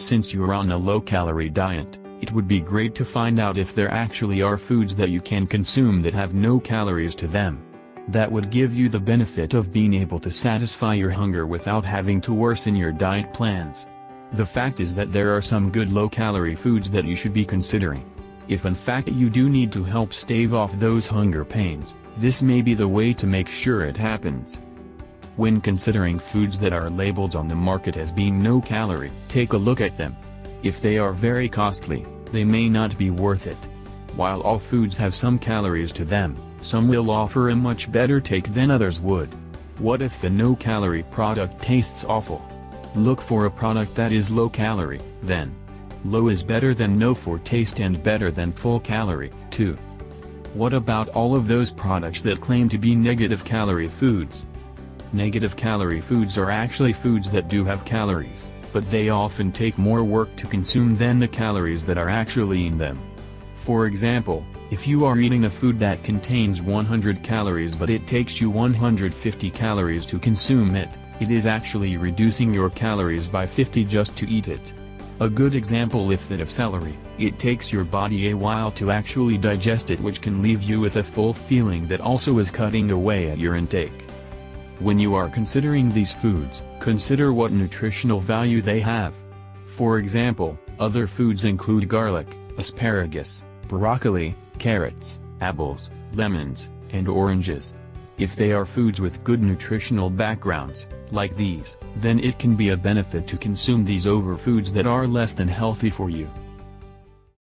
Since you're on a low-calorie diet, it would be great to find out if there actually are foods that you can consume that have no calories to them. That would give you the benefit of being able to satisfy your hunger without having to worsen your diet plans. The fact is that there are some good low-calorie foods that you should be considering. If in fact you do need to help stave off those hunger pains, this may be the way to make sure it happens. When considering foods that are labeled on the market as being no calorie, take a look at them. If they are very costly, they may not be worth it. While all foods have some calories to them, some will offer a much better take than others would. What if the no-calorie product tastes awful? Look for a product that is low-calorie, then. Low is better than no for taste and better than full-calorie, too. What about all of those products that claim to be negative-calorie foods? Negative-calorie foods are actually foods that do have calories, but they often take more work to consume than the calories that are actually in them. For example, if you are eating a food that contains 100 calories but it takes you 150 calories to consume it, it is actually reducing your calories by 50 just to eat it. A good example is that of celery. It takes your body a while to actually digest it, which can leave you with a full feeling that also is cutting away at your intake. When you are considering these foods, consider what nutritional value they have. For example, other foods include garlic, asparagus, broccoli, carrots, apples, lemons, and oranges. If they are foods with good nutritional backgrounds, like these, then it can be a benefit to consume these over foods that are less than healthy for you.